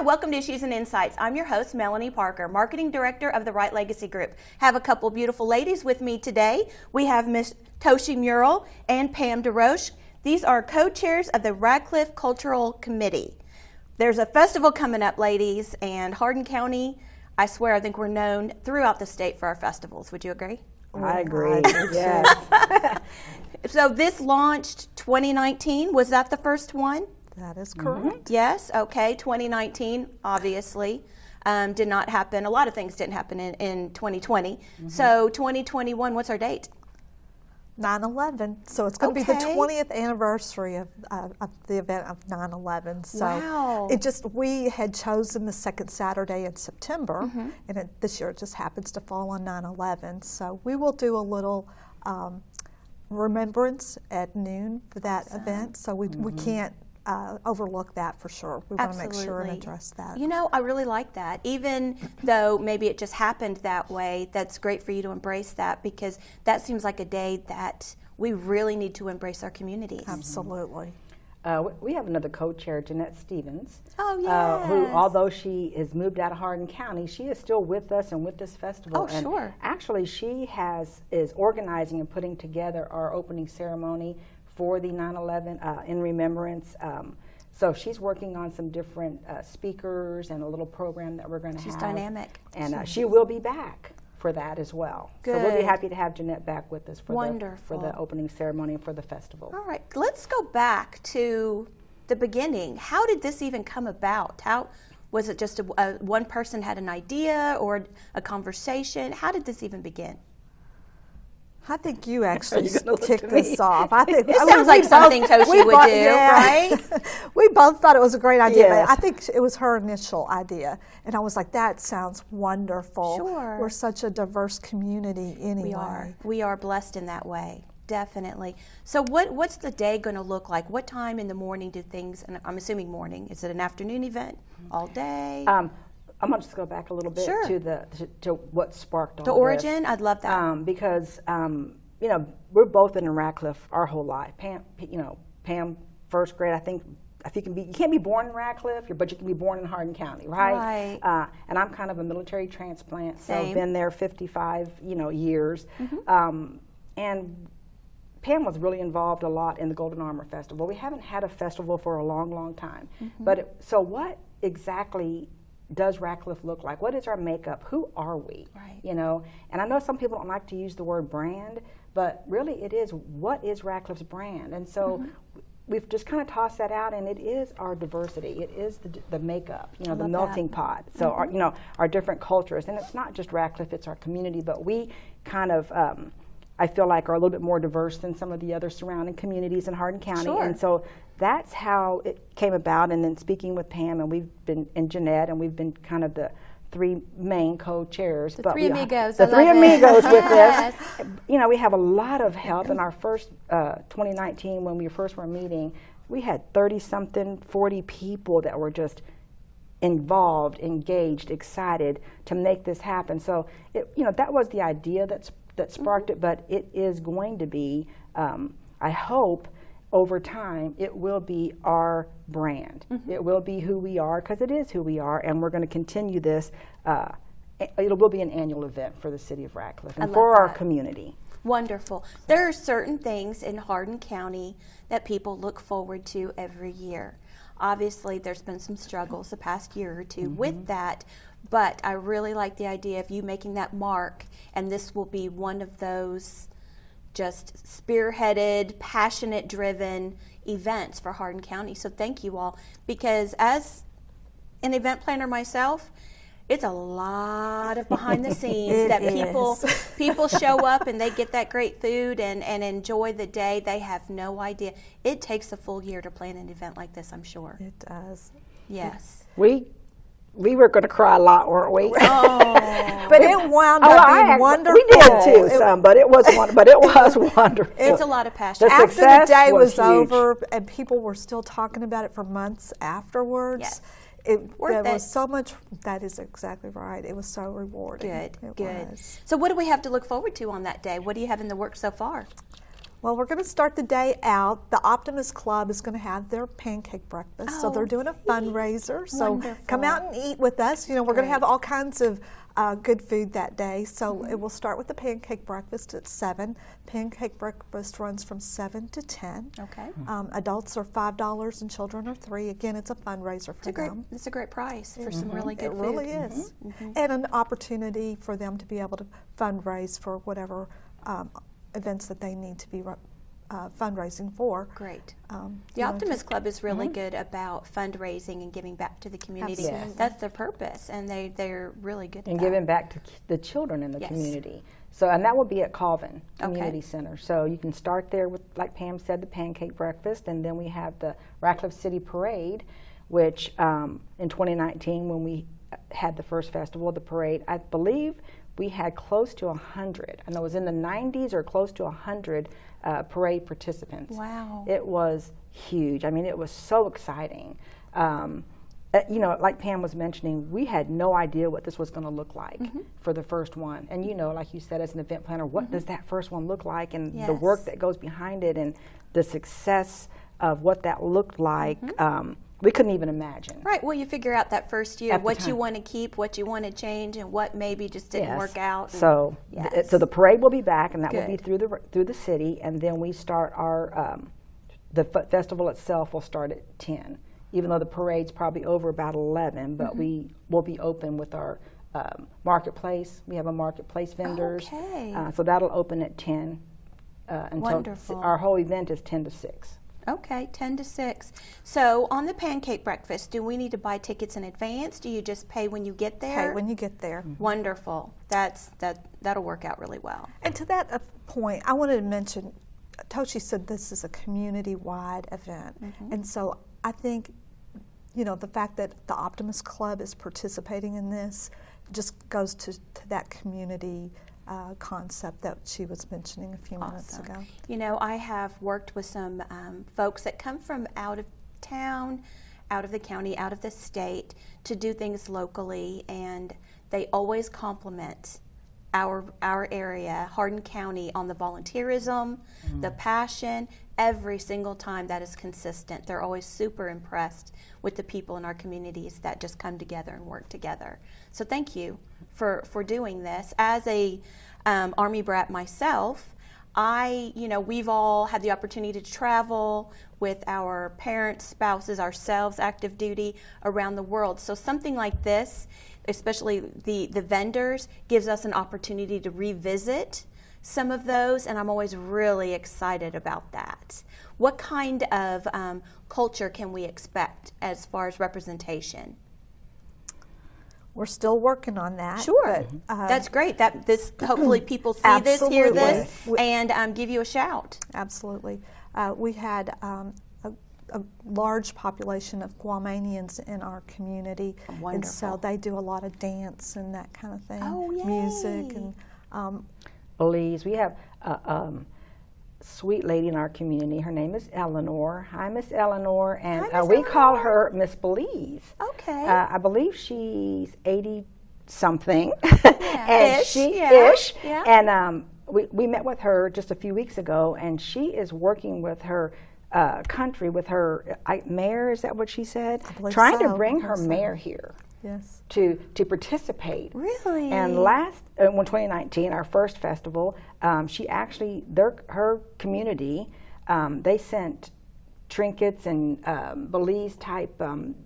welcome to Issues and Insights. I'm your host, Melanie Parker, Marketing Director of the Right Legacy Group. Have a couple beautiful ladies with me today. We have Miss Toshi Murrell and Pam DeRoche. These are co-chairs of the Radcliff Cultural Committee. There's a festival coming up, ladies, and Hardin County, I swear, I think we're known throughout the state for our festivals. Would you agree? I agree. Yes. So this launched 2019. Was that the first one? That is correct. Yes, okay, 2019, obviously, did not happen. A lot of things didn't happen in 2020. So 2021, what's our date? 9/11. So it's going to be the 20th anniversary of the event of 9/11. So wow. We had chosen the second Saturday in September, and this year it just happens to fall on 9/11. So we will do a little remembrance at noon for that event. So we can't overlook that for sure. We want to make sure and address that. You know, I really like that. Even though maybe it just happened that way, that's great for you to embrace that, because that seems like a day that we really need to embrace our communities. Absolutely. We have another co-chair, Jeanette Stevens. Oh, yes. Who, although she is moved out of Hardin County, she is still with us and with this festival. Oh, sure. Actually, she is organizing and putting together our opening ceremony for the 9/11 in remembrance. So she's working on some different speakers and a little program that we're going to have. She's dynamic. And she will be back for that as well. Good. So we'll be happy to have Jeanette back with us for Wonderful. the opening ceremony and for the festival. All right, let's go back to the beginning. How did this even come about? How was it just one person had an idea or a conversation? How did this even begin? I think you actually kicked this off. I think it sounds like something Toshi would do, right? We both thought it was a great idea, Yes. but I think it was her initial idea. And I was like, that sounds wonderful. Sure. We're such a diverse community anyway. We are blessed in that way, definitely. So what's the day going to look like? What time in the morning do things, and I'm assuming morning, is it an afternoon event, all day? I'm going to just go back a little bit Sure. to what sparked all The this. origin? I'd love that. Because you know, we're both in Radcliff our whole life. Pam, first grade. I think you can't be born in Radcliff, but you can be born in Hardin County, right? Right. And I'm kind of a military transplant, so Same. I've been there 55 years. And Pam was really involved a lot in the Golden Armor Festival. We haven't had a festival for a long, long time. So what exactly does Radcliff look like? What is our makeup? Who are we? Right. You know, and I know some people don't like to use the word brand, but really it is, what is Radcliff's brand? And so we've just kind of tossed that out, and it is our diversity. It is the makeup, you know, the melting pot. So our different cultures, and it's not just Radcliff, it's our community, but we kind of, I feel like, are a little bit more diverse than some of the other surrounding communities in Hardin County. Sure. And so that's how it came about. And then speaking with Pam, and Jeanette, and we've been kind of the three main co-chairs. The three amigos. The three amigos with Yes. this. You know, we have a lot of help. In our first 2019, when we first were meeting, we had 30-something, 40 people that were just involved, engaged, excited to make this happen. So, that was the idea that sparked it, but it is going to be, I hope, over time, it will be our brand. It will be who we are, because it is who we are, and we're going to continue this. It will be an annual event for the city of Radcliff and for our community. Wonderful. There are certain things in Hardin County that people look forward to every year. Obviously, there's been some struggles the past year or two with that, but I really like the idea of you making that mark, and this will be one of those just spearheaded, passionate-driven events for Hardin County. So thank you all, because as an event planner myself, it's a lot of behind the scenes that people show up and they get that great food and enjoy the day. They have no idea. It takes a full year to plan an event like this, I'm sure. It does. Yes. We were going to cry a lot, weren't we? Oh, but it wound up being wonderful. We did too, but it was wonderful. It's a lot of passion. After the day was huge. over and people were still talking about it for months afterwards. Yes. There was so much. That is exactly right. It was so rewarding. Good, It good. was. So what do we have to look forward to on that day? What do you have in the works so far? Well, we're going to start the day out. The Optimist Club is going to have their pancake breakfast, so they're doing a fundraiser. So Wonderful. come out and eat with us. You know, we're going to have Great. all kinds of good food that day. So it will start with the pancake breakfast at 7. Pancake breakfast runs from 7 to 10. Okay. Adults are $5 and children are $3. Again, it's a fundraiser for them. It's a great price for some really good It food. really is. And an opportunity for them to be able to fundraise for whatever events that they need to be fundraising for. Great. You The know, Optimist Club is really good about fundraising and giving back to the community. Absolutely. That's their purpose, and they're really good at And that. giving back to the children in the Yes. community. So, and that will be at Colvin Community Okay. Center. So you can start there with, like Pam said, the pancake breakfast, and then we have the Radcliff City Parade, which in 2019, when we had the first festival, the parade, I believe we had close to 100. I know it was in the 90s or close to 100 parade participants. Wow. It was huge. I mean, it was so exciting. You know, like Pam was mentioning, we had no idea what this was going to look like for the first one. And you know, like you said, as an event planner, what does that first one look like, and the work Yes. that goes behind it, and the success of what that looked like, we couldn't even imagine. Right. Well, you figure out that first year At the what you time. want to keep, what you want to change, and what maybe just didn't Yes. work out. and- So, Yes. so the parade will be back, and that will be Good. through the city, and then we start our the festival itself will start at 10. Even though the parade's probably over about 11, but we will be open with our marketplace. We have a marketplace vendors, Okay. So that'll open at 10 until Wonderful. our whole event is 10 to 6. Okay, 10 to 6. So on the pancake breakfast, do we need to buy tickets in advance? Do you just pay when you get there? Okay, when you get there. Wonderful. That'll work out really well. And to that point, I wanted to mention, Toshi said this is a community-wide event. And so I think, you know, the fact that the Optimist Club is participating in this just goes to that community concept that she was mentioning a few minutes ago. You know, I have worked with some folks that come from out of town, out of the county, out of the state to do things locally, and they always compliment our area, Hardin County, on the volunteerism, the passion. Every single time that is consistent. They're always super impressed with the people in our communities that just come together and work together. So thank you for doing this. As a Army brat myself, we've all had the opportunity to travel with our parents, spouses, ourselves, active duty around the world. So something like this, especially the vendors, gives us an opportunity to revisit some of those, and I'm always really excited about that. What kind of culture can we expect as far as representation? We're still working on that. Sure, but, that's great. Hopefully people see this, hear this, Absolutely. and give you a shout. Absolutely. We had a large population of Guamanians in our community. Wonderful. And so they do a lot of dance and that kind of thing. Oh, yay. Music and Belize. We have a sweet lady in our community. Her name is Eleanor. Hi, Miss Eleanor, and Hi, Miss we call Eleanor. her Miss Belize. Okay. I believe she's 80-something, Yeah. and Ish, she yeah, ish. yeah. And we met with her just a few weeks ago, and she is working with her country, with her mayor. Is that what she said? I believe Trying so. to bring I her believe so. mayor here. yes. To participate. Really? And when 2019, our first festival, she actually, her community, they sent trinkets and Belize type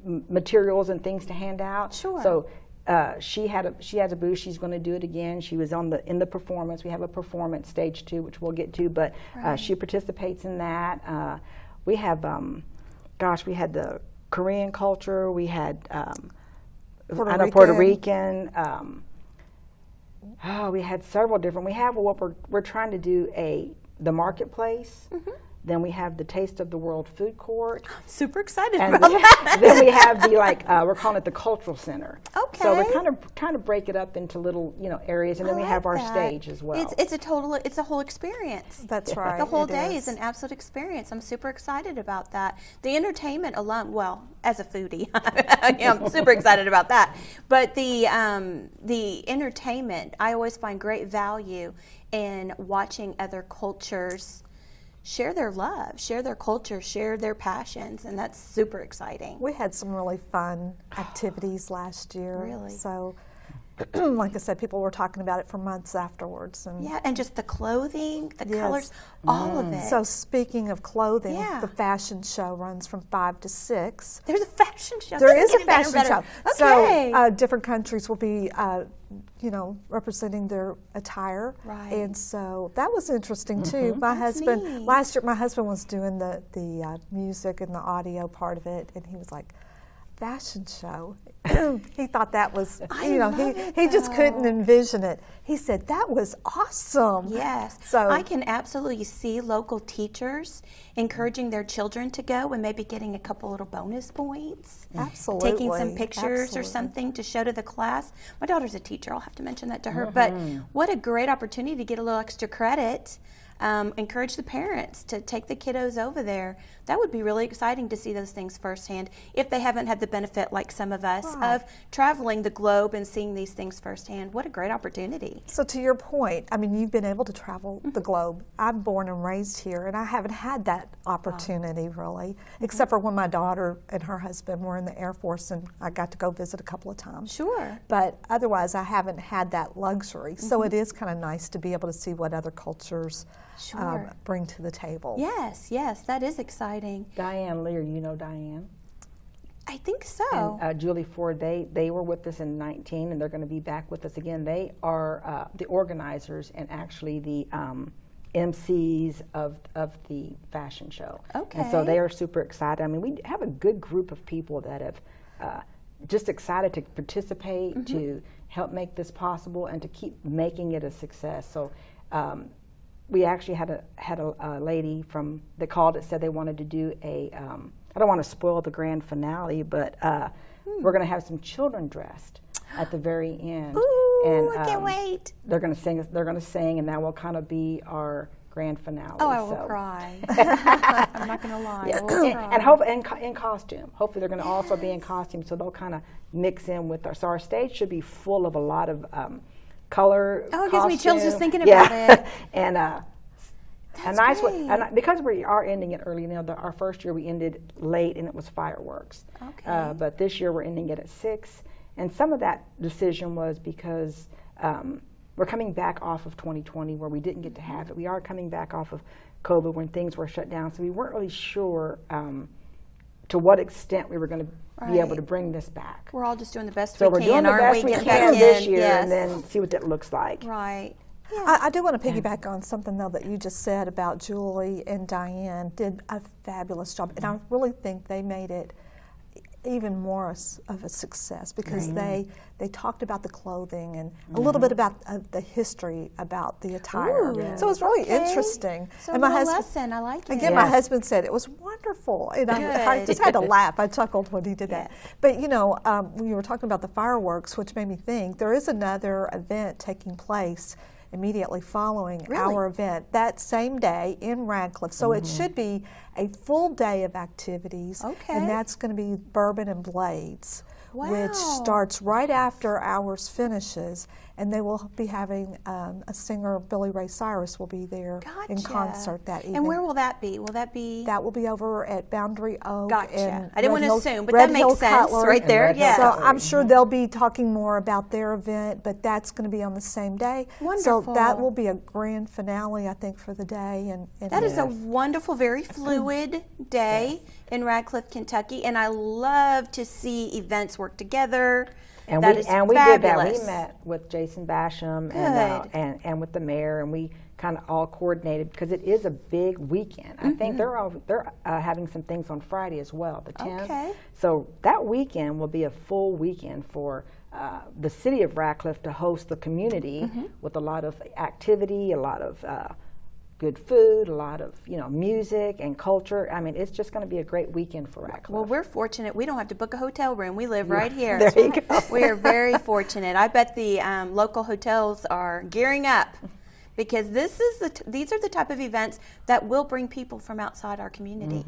materials and things to hand out. Sure. So she has a booth. She's going to do it again. She was in the performance. We have a performance stage 2, which we'll get to, but she participates in that. We have, we had the Korean culture. We had Puerto Rican. We had several different. We have what we're trying to do the marketplace. Then we have the Taste of the World food court. Super excited And about that. then we have we're calling it the cultural center. Okay. So we're kind of break it up into little areas, and then we have our stage as well. It's a whole experience. That's right. The whole it day is an absolute experience. I'm super excited about that. The entertainment alone, well, as a foodie, I'm super excited about that. But the entertainment, I always find great value in watching other cultures share their love, share their culture, share their passions, and that's super exciting. We had some really fun activities last year. Really? So, like I said, people were talking about it for months afterwards. And Yeah, and just the clothing, the colors, all of it. so speaking of clothing, Yeah. the fashion show runs from 5 to 6. There's a fashion show. There This is a getting better and fashion show. better. Okay. So different countries will be, representing their attire. Right. And so that was interesting too. My That's husband, neat. last year, my husband was doing the music and the audio part of it, and he was like, fashion show. He thought that was, I love he it, just couldn't though. envision it. He said, that was awesome. Yes. So I can absolutely see local teachers encouraging their children to go and maybe getting a couple little bonus points. Absolutely. Taking some pictures Absolutely. or something to show to the class. My daughter's a teacher. I'll have to mention that to her. But what a great opportunity to get a little extra credit. Encourage the parents to take the kiddos over there. That would be really exciting to see those things firsthand if they haven't had the benefit, like some of us, of traveling the globe and seeing these things firsthand. What a great opportunity. So to your point, I mean, you've been able to travel the globe. I'm born and raised here, and I haven't had that opportunity really, except for when my daughter and her husband were in the Air Force, and I got to go visit a couple of times. Sure. But otherwise, I haven't had that luxury. So it is kind of nice to be able to see what other cultures bring to the table. Yes, that is exciting. Diane Lear, you know Diane? I think so. And Julie Ford, they were with us in 19, and they're going to be back with us again. They are the organizers and actually the MCs of the fashion show. Okay. And so they are super excited. I mean, we have a good group of people that have just excited to participate, to help make this possible, and to keep making it a success. So we actually had a lady that called that said they wanted to do I don't want to spoil the grand finale, but we're going to have some children dressed at the very end. Ooh, and I can't wait. They're going to sing. They're going to sing, and that will kind of be our grand finale. Oh, I will cry. I'm not going to lie. Yeah. I will cry. And in costume. Hopefully, they're going to also be in costume, so they'll kind of mix in with our. So our stage should be full of a lot of color. Oh, it gives me chills just thinking yeah. about it. And That's a nice great. way, and because we are ending it early. Our first year we ended late, and it was fireworks. Okay. But this year we're ending it at 6, and some of that decision was because we're coming back off of 2020 where we didn't get to have it. We are coming back off of COVID when things were shut down, so we weren't really sure to what extent we were going to be able to bring this back. We're all just doing the best So we we're can, doing the aren't best we Getting can back this in. year, Yes. and then see what that looks like. Right. I do want to piggyback on something, though, that you just said about Julie and Diane did a fabulous job. And I really think they made it even more of a success because they talked about the clothing and a little bit about the history about the attire. Ooh, so it was really okay. interesting. So and a little lesson. I like it. Again, my Yes. husband said it was wonderful. And I Good. just had to laugh. I chuckled when he did that. But, when you were talking about the fireworks, which made me think, there is another event taking place immediately following our event that same day in Radcliff. So it should be a full day of activities. Okay. And that's going to be Bourbon and Blades, which Wow. starts right after ours finishes. And they will be having a singer, Billy Ray Cyrus, will be there in Gotcha. concert that evening. And where will that be? Will that be? That will be over at Boundary Oak. Gotcha. And I didn't Red want to Hill- assume, but Red that Hill makes sense Cutlery. right there. Red Hill Yes. So Cutlery. I'm sure they'll be talking more about their event, but that's going to be on the same day. Wonderful. So that will be a grand finale, I think, for the day. And That is a Yes. wonderful, very fluid day in Radcliff, Kentucky, and I love to see events work together. And That we is did that. fabulous. We met with Jason Basham Good. and with the mayor, and we kind of all coordinated because it is a big weekend. I think they're having some things on Friday as well, the 10th. Okay. So that weekend will be a full weekend for the city of Radcliff to host the community with a lot of activity, a lot of good food, a lot of music and culture. I mean, it's just going to be a great weekend for Radcliff. Well, we're fortunate. We don't have to book a hotel room. We live right here. There you go. We are very fortunate. I bet the local hotels are gearing up because these are the type of events that will bring people from outside our community.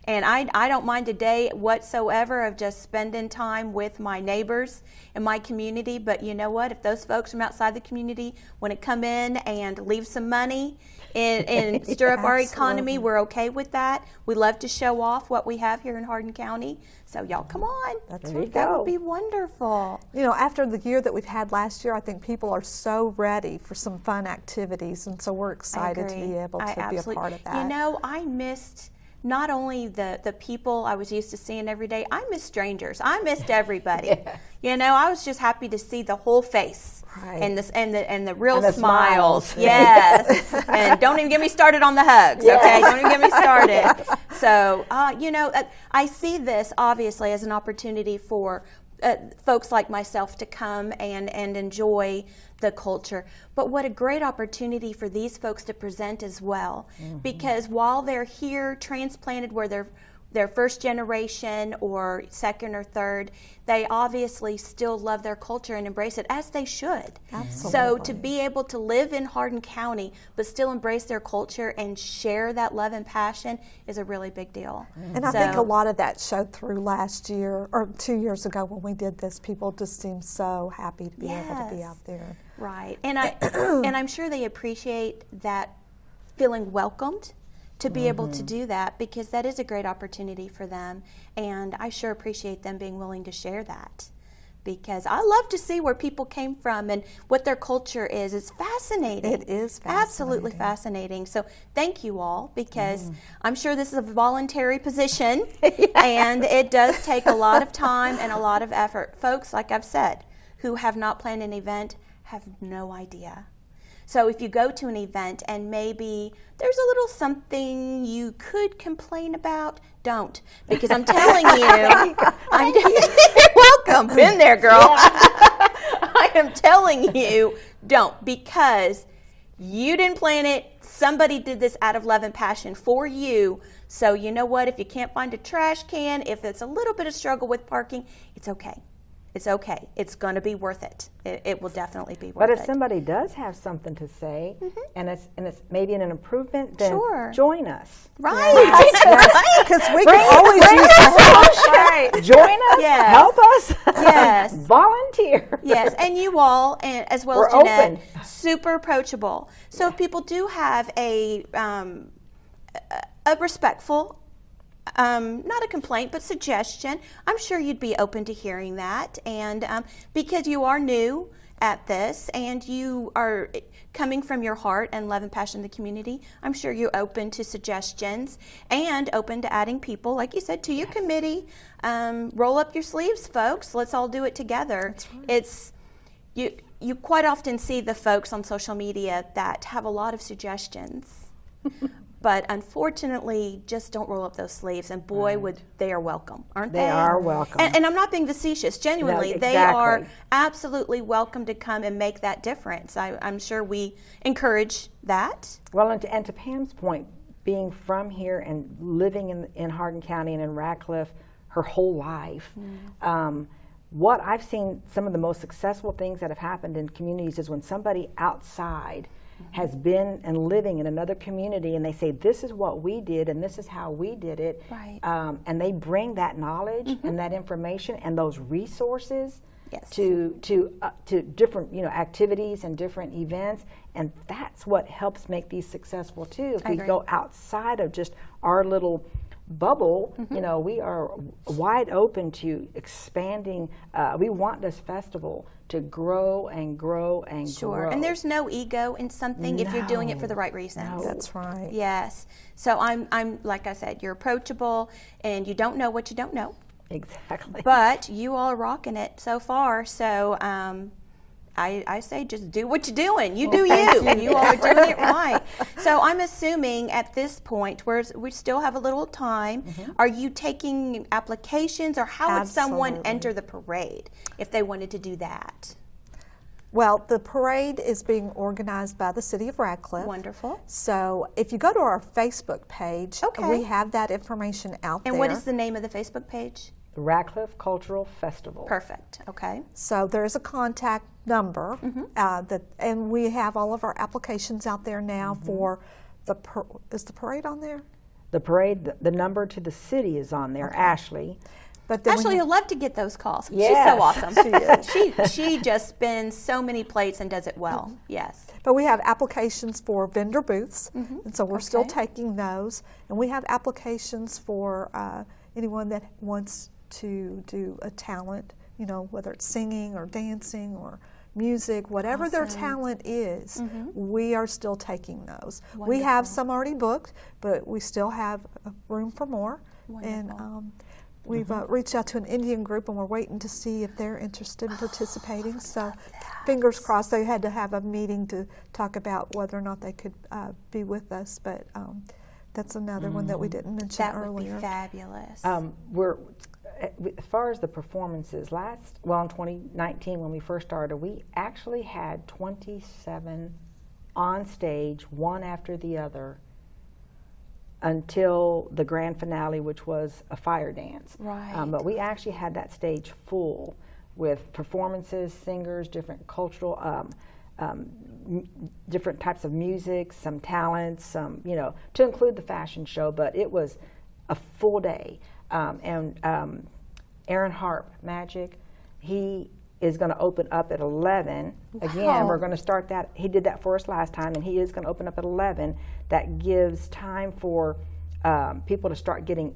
And I don't mind a day whatsoever of just spending time with my neighbors in my community. But you know what? If those folks from outside the community want to come in and leave some money and stir up our economy, we're okay with that. We love to show off what we have here in Hardin County. So y'all come on. That would be wonderful. You know, after the year that we've had last year, I think people are so ready for some fun activities, and so we're excited to be able to be a part of that. You know, I missed not only the people I was used to seeing every day, I missed strangers. I missed everybody. Yes. You know, I was just happy to see the whole face. Right. And the real And the smiles. Yes. And don't even get me started on the hugs, okay? Don't even get me started. So, you know, I see this obviously as an opportunity for folks like myself to come and enjoy the culture. But what a great opportunity for these folks to present as well. Because while they're here transplanted where they're first generation or second or third, they obviously still love their culture and embrace it, as they should. Absolutely. So to be able to live in Hardin County but still embrace their culture and share that love and passion is a really big deal. And I think a lot of that showed through last year or 2 years ago when we did this. People just seemed so happy to be able to be out there. Right. And I'm sure they appreciate that feeling welcomed to be able to do that, because that is a great opportunity for them. And I sure appreciate them being willing to share that, because I love to see where people came from and what their culture is. It's fascinating. It is fascinating. Absolutely fascinating. So thank you all, because I'm sure this is a voluntary position and it does take a lot of time and a lot of effort. Folks, like I've said, who have not planned an event have no idea. So if you go to an event and maybe there's a little something you could complain about, don't. Because I'm telling you, you're welcome. Been there, girl. I am telling you, don't. Because you didn't plan it. Somebody did this out of love and passion for you. So you know what? If you can't find a trash can, if it's a little bit of struggle with parking, it's okay. It's okay. It's going to be worth it. It will definitely be worth it. But if somebody does have something to say, and it's maybe an improvement, then join us. Right. Because we can always use help. Right. Join us. Yes. Help us. Yes. Volunteer. Yes, and you all, and as well We're as Jeanette, open. super approachable. So if people do have a respectful, not a complaint, but suggestion, I'm sure you'd be open to hearing that. And because you are new at this and you are coming from your heart and love and passion in the community, I'm sure you're open to suggestions and open to adding people, like you said, to your committee. Roll up your sleeves, folks. Let's all do it together. That's right. It's you quite often see the folks on social media that have a lot of suggestions. But unfortunately, just don't roll up those sleeves. And boy, they are welcome, aren't they? They are welcome. And I'm not being facetious. Genuinely, No, they are exactly. absolutely welcome to come and make that difference. I'm sure we encourage that. Well, and to Pam's point, being from here and living in Hardin County and in Radcliff her whole life, what I've seen, some of the most successful things that have happened in communities is when somebody outside has been and living in another community and they say, this is what we did and this is how we did it. Right. And they bring that knowledge and that information and those resources Yes. to different activities and different events, and that's what helps make these successful too. If we go outside of just our little bubble, we are wide open to expanding. We want this festival to grow and grow and grow. And there's no ego in something if you're doing it for the right reasons. That's right. Yes. So I'm like I said, you're approachable and you don't know what you don't know. Exactly. But you all are rocking it so far. So I say just do what you're doing. You do you. You all are doing it right. So I'm assuming at this point, we still have a little time, are you taking applications, or how would someone enter the parade if they wanted to do that? Well, the parade is being organized by the City of Radcliff. Wonderful. So if you go to our Facebook page, we have that information out there. And what is the name of the Facebook page? Radcliff Cultural Festival. Perfect. Okay. So there's a contact number, and we have all of our applications out there now for is the parade on there? the parade, the number to the city is on there, Ashley. But then Ashley, you'll love to get those calls. Yes. She's so awesome. She is. She just spins so many plates and does it well. Yes. But we have applications for vendor booths, and so we're still Okay. taking those. And we have applications for anyone that wants to do a talent, you know, whether it's singing or dancing or music, whatever their talent is, we are still taking those. We have some already booked, but we still have room for more. And we've reached out to an Indian group, and we're waiting to see if they're interested in participating. So fingers crossed. They had to have a meeting to talk about whether or not they could be with us, but that's another one that we didn't mention That earlier. would be fabulous. We're as far as the performances, in 2019 when we first started, we actually had 27 on stage, one after the other, until the grand finale, which was a fire dance. Right. But we actually had that stage full with performances, singers, different cultural, different types of music, some talents, some, you know, to include the fashion show. But it was a full day. Aaron Harp, Magic, he is going to open up at 11. Again, we're going to start that. He did that for us last time, and he is going to open up at 11. That gives time for people to start getting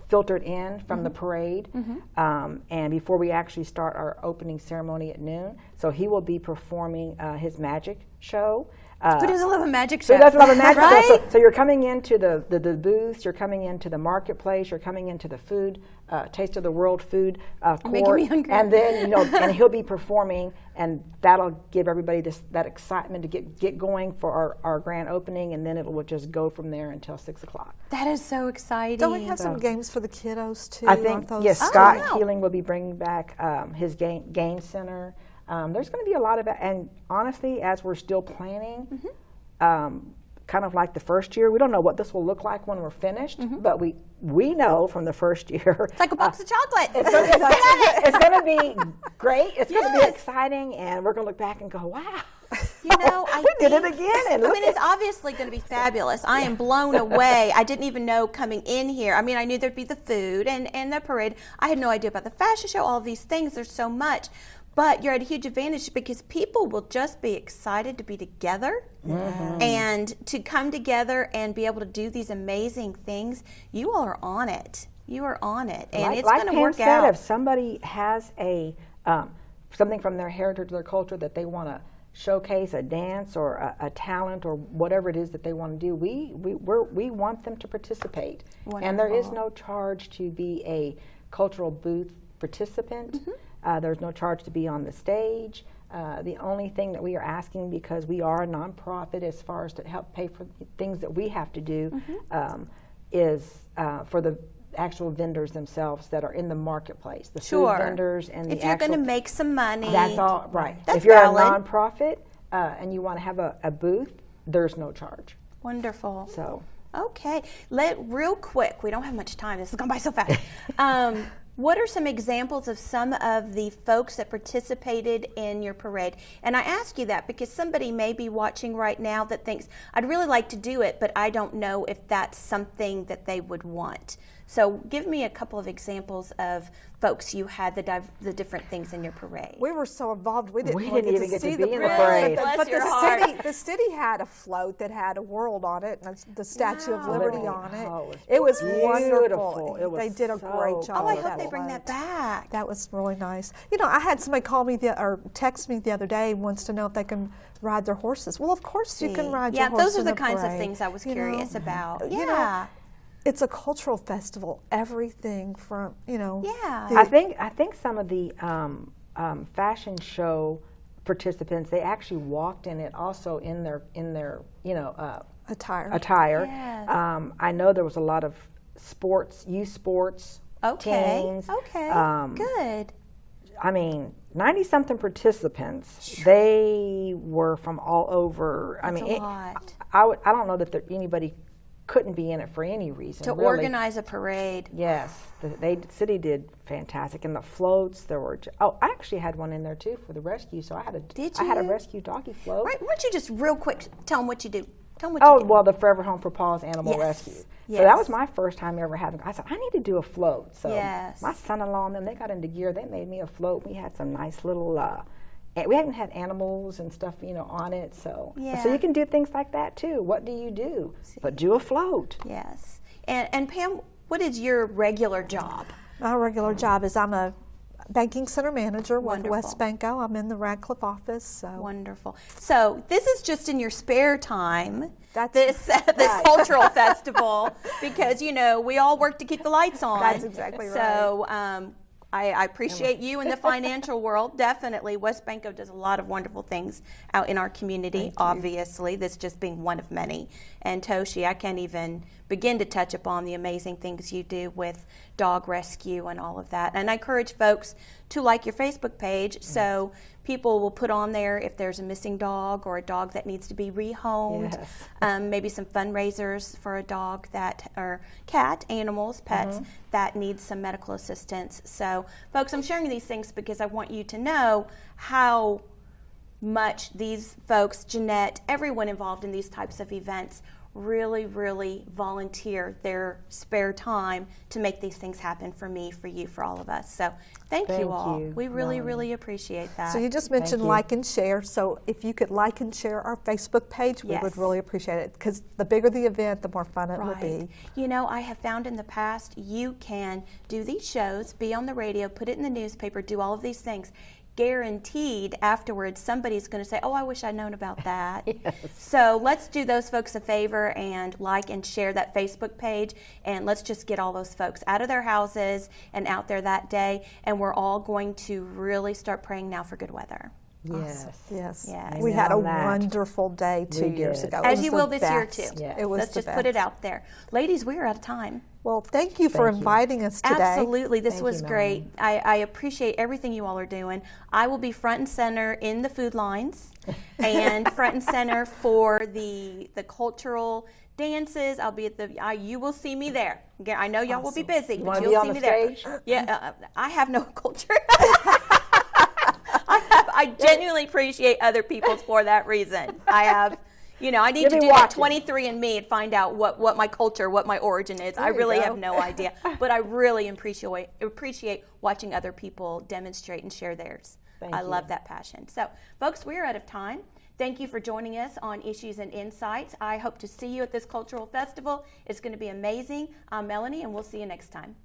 filtered in from the parade, and before we actually start our opening ceremony at noon. So he will be performing his magic show. Who doesn't love a magic show? So that's love a magic right? show. So you're coming into the booths, you're coming into the marketplace, you're coming into the food, Taste of the World food Making court, me hungry. and then and he'll be performing, and that'll give everybody that excitement to get going for our grand opening, and then it will just go from there until 6 o'clock. That is so exciting. Don't we have some games for the kiddos too? I think Aren't those- yes, Scott wow. Keeling will be bringing back his game center. There's going to be a lot of it, and honestly, as we're still planning, kind of like the first year, we don't know what this will look like when we're finished, but we know from the first year. It's like a box of chocolate. It's going to be great. It's going to be Yes. exciting, and we're going to look back and go, wow. You know, I We did it think- again, and I look mean, it's obviously going to be fabulous. I am blown away. I didn't even know coming in here. I mean, I knew there'd be the food and the parade. I had no idea about the fashion show, all these things. There's so much. But you're at a huge advantage because people will just be excited to be together and to come together and be able to do these amazing things. You all are on it. You are on it. And it's like going to Pam work said, out. if somebody has a something from their heritage, their culture that they want to showcase, a dance or a talent or whatever it is that they want to do, we want them to participate. And there is no charge to be a cultural booth participant. There's no charge to be on the stage. The only thing that we are asking, because we are a nonprofit as far as to help pay for things that we have to do, is for the actual vendors themselves that are in the marketplace, the food vendors and the if you're going to actual. make some money, That's all right. That's if you're valid. a nonprofit and you want to have a booth, there's no charge. Wonderful. So Okay, real quick, we don't have much time. This has gone by so fast. What are some examples of some of the folks that participated in your parade? And I ask you that because somebody may be watching right now that thinks, I'd really like to do it, but I don't know if that's something that they would want. So give me a couple of examples of folks you had the different things in your parade. We were so involved, we didn't, We really didn't even get to see be the in the parade. parade. Bless But your heart. the city had a float that had a world on it and the Statue of Wow. Liberty Oh, on it. it was It was beautiful. wonderful. It was they did a so great job. Oh, I with hope they bring float. that back. That was really nice. You know, I had somebody call me or text me the other day, wants to know if they can ride their horses. Well, of course you can ride your horse. Yeah, those are in the the kinds of parade, things I was you know. curious about. You know, it's a cultural festival. Everything from, you know. Yeah. the- I think some of the fashion show participants, they actually walked in it also in their attire. Yes. I know there was a lot of youth sports, Okay. teens. Okay. Good. I mean, 90-something participants. They were from all over. That's I mean, a lot. I don't know that anybody couldn't be in it for any reason. To really. organize a parade. Yes, the city did fantastic, and the floats. There were. I actually had one in there too for the rescue. So I had a. Did I had a you? rescue doggy float. Right. Why don't you just real quick tell them what you do? Tell them what you do. Well, the Forever Home for Paws Animal Yes. Rescue. Yes. So that was my first time ever having. I said, I need to do a float. So Yes. my son-in-law and them, they got into gear. They made me a float. We had some nice little. And we haven't had animals and stuff, on it. So Yeah. you can do things like that too. What do you do? But do a float. Yes. And Pam, what is your regular job? My regular job is I'm a banking center manager with Wonderful. West Banco. I'm in the Radcliff office. So. Wonderful. So this is just in your spare time. That's This cultural festival, because we all work to keep the lights on. That's exactly right. So I appreciate you in the financial world. Definitely, West Banco does a lot of wonderful things out in our community. Obviously, this just being one of many. And Toshi, I can't even begin to touch upon the amazing things you do with dog rescue and all of that. And I encourage folks to like your Facebook page, so people will put on there if there's a missing dog or a dog that needs to be rehomed. Yes. Maybe some fundraisers for a dog or cat, animals, pets that need some medical assistance. So, folks, I'm sharing these things because I want you to know how much these folks, Jeanette, everyone involved in these types of events, really, really volunteer their spare time to make these things happen for me, for you, for all of us. So thank you all. We really, really appreciate that. So you just mentioned like and share. So if you could like and share our Facebook page, we would really appreciate it, because the bigger the event, the more fun it will be. I have found in the past you can do these shows, be on the radio, put it in the newspaper, do all of these things. Guaranteed afterwards somebody's going to say, oh, I wish I'd known about that. So let's do those folks a favor and like and share that Facebook page, and let's just get all those folks out of their houses and out there that day, and we're all going to really start praying now for good weather. Yes. Yes. We had a wonderful day 2 years ago. As you will this year too. It was Let's just put it out there. Ladies, we are out of time. Well, thank you for inviting us today. Absolutely. This was great. I appreciate everything you all are doing. I will be front and center in the food lines and front and center for the cultural dances. I'll be at you will see me there. I know y'all will be busy, but you'll see me there. Yeah, I have no culture. I genuinely appreciate other people's for that reason. I have, I need to do that 23andMe and find out what my culture, what my origin is. I really have no idea, but I really appreciate watching other people demonstrate and share theirs. I love that passion. So, folks, we are out of time. Thank you for joining us on Issues and Insights. I hope to see you at this cultural festival. It's going to be amazing. I'm Melanie, and we'll see you next time.